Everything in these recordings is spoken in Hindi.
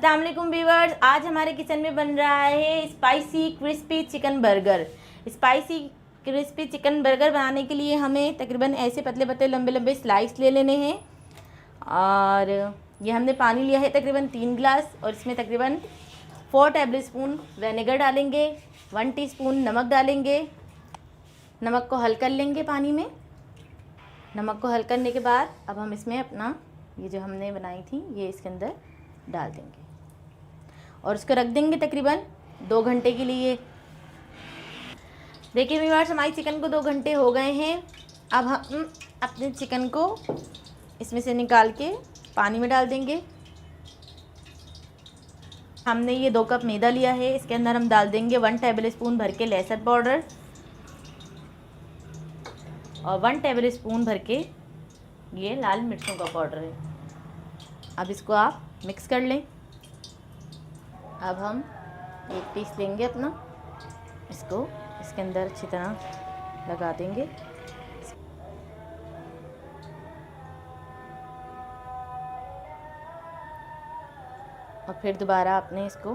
अस्सलाम वालेकुम व्यूअर्स, आज हमारे किचन में बन रहा है spicy crispy chicken burger. Spicy crispy chicken burger बनाने के लिए हमें तकरीबन ऐसे पतले पतले लंबे लंबे स्लाइस ले लेने हैं। और ये हमने पानी लिया है तकरीबन 3 गिलास, और इसमें तकरीबन 4 टेबल स्पून विनेगर डालेंगे, 1 टीस्पून नमक डालेंगे। नमक को हल कर लेंगे पानी में। नमक को हल करने के बाद अब हम इसमें अपना ये जो हमने बनाई थी ये इसके अंदर डाल देंगे और उसको रख देंगे तकरीबन 2 घंटे के लिए। देखिए व्यूअर्स, हमारी चिकन को 2 घंटे हो गए हैं। अब हम अपने चिकन को इसमें से निकाल के पानी में डाल देंगे। हमने ये 2 कप मैदा लिया है, इसके अंदर हम डाल देंगे 1 टेबल स्पून भर के लहसुन पाउडर और 1 टेबल स्पून भर के ये लाल मिर्चों का पाउडर है। अब इसको आप मिक्स कर लें। अब हम एक पीस लेंगे अपना, इसको इसके अंदर अच्छी तरह लगा देंगे। और फिर दोबारा आपने इसको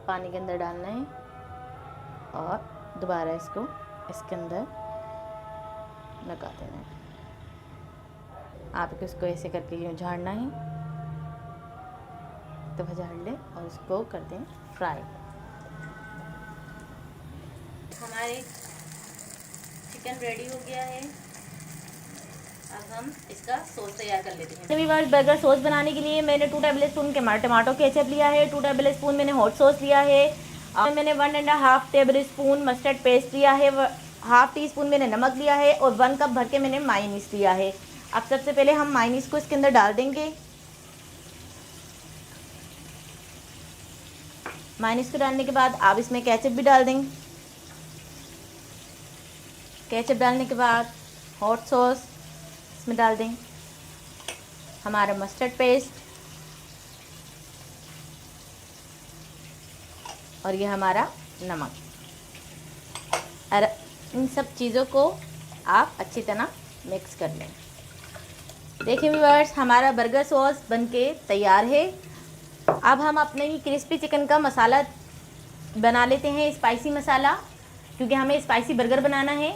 पानी के अंदर डालना है और दोबारा इसको इसके अंदर लगा देना है। आपको इसको ऐसे करके यूँ झाड़ना है, तो झाड़ लें और इसको कर दें फ्राई। हमारे चिकन रेडी हो गया है। अब हम इसका सॉस तैयार कर लेते हैं। सभी बार बर्गर सॉस बनाने के लिए मैंने 2 टेबल स्पून टमाटो केचप लिया है, 2 टेबल स्पून मैंने हॉट सॉस लिया है, और मैंने 1.5 टेबल स्पून मस्टर्ड पेस्ट लिया है, 1/2 टीस्पून मैंने नमक लिया है और 1 कप भर के मैंने मायोनीज लिया है। अब सबसे पहले हम मायोनीज को इसके अंदर डाल देंगे। मायोनीज को डालने के बाद आप इसमें केचप भी डाल देंगे। केचप डालने के बाद हॉट सॉस इसमें डाल दें, हमारा मस्टर्ड पेस्ट, और ये हमारा नमक। और इन सब चीज़ों को आप अच्छी तरह मिक्स कर लें। देखिए व्यूअर्स, हमारा बर्गर सॉस बनके तैयार है। अब हम अपने क्रिस्पी चिकन का मसाला बना लेते हैं, स्पाइसी मसाला, क्योंकि हमें स्पाइसी बर्गर बनाना है।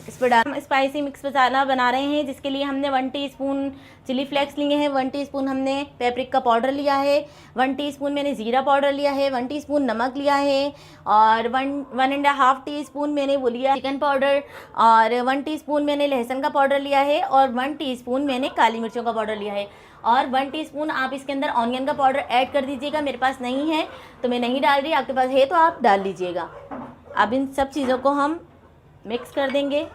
इस पर हम स्पाइसी मिक्स मसाला बना रहे हैं, जिसके लिए हमने 1 टीस्पून चिली फ्लेक्स लिए हैं, 1 टीस्पून हमने पेपरिका पाउडर लिया है, 1 टीस्पून मैंने ज़ीरा पाउडर लिया है, 1 टीस्पून नमक लिया है, और 1.5 टीस्पून मैंने वो लिया चिकन पाउडर, और 1 टीस्पून मैंने लहसुन का पाउडर लिया है, और 1 टीस्पून मैंने काली मिर्चों का पाउडर लिया है, और 1 टीस्पून आप इसके अंदर ऑनियन का पाउडर ऐड कर दीजिएगा। मेरे पास नहीं है तो मैं नहीं डाल रही, आपके पास है तो आप डाल लीजिएगा। अब इन सब चीज़ों को हम मिक्स कर देंगे।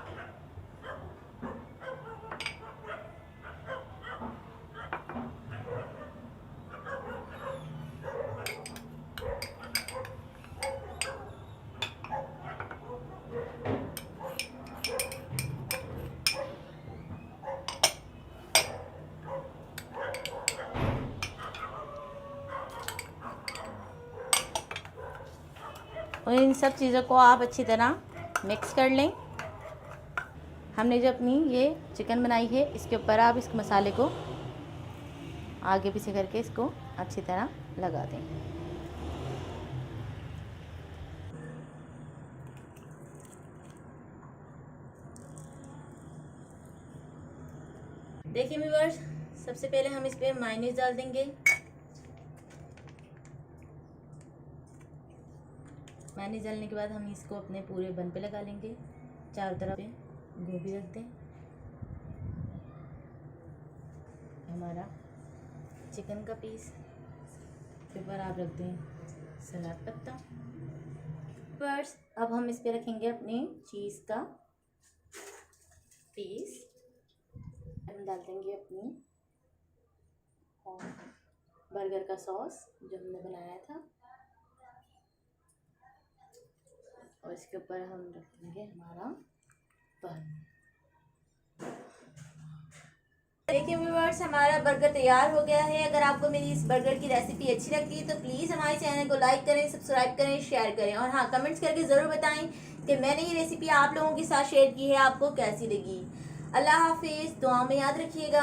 और इन सब चीज़ों को आप अच्छी तरह मिक्स कर लें। हमने जो अपनी ये चिकन बनाई है, इसके ऊपर आप इस मसाले को आगे पीछे करके इसको अच्छी तरह लगा दें। देखिए व्यूअर्स, सबसे पहले हम इस पर मायोनीज डाल देंगे। मायोनीज डालने के बाद हम इसको अपने पूरे बन पे लगा लेंगे। चारों तरफ पे गोभी रख दें, हमारा चिकन का पीस के ऊपर आप रख दें सलाद पत्ता। बस अब हम इस पे रखेंगे अपने चीज़ का पीस। हम डाल देंगे अपनी बर्गर का सॉस जो हमने बनाया था, और इसके ऊपर हम रख देंगे हमारा बन। देखिए व्यूअर्स, हमारा बर्गर तैयार हो गया है। अगर आपको मेरी इस बर्गर की रेसिपी अच्छी लगती है तो प्लीज़ हमारे चैनल को लाइक करें, सब्सक्राइब करें, शेयर करें, और हाँ, कमेंट्स करके ज़रूर बताएं कि मैंने ये रेसिपी आप लोगों के साथ शेयर की है, आपको कैसी लगी। अल्लाह हाफिज़, दुआ में याद रखिएगा।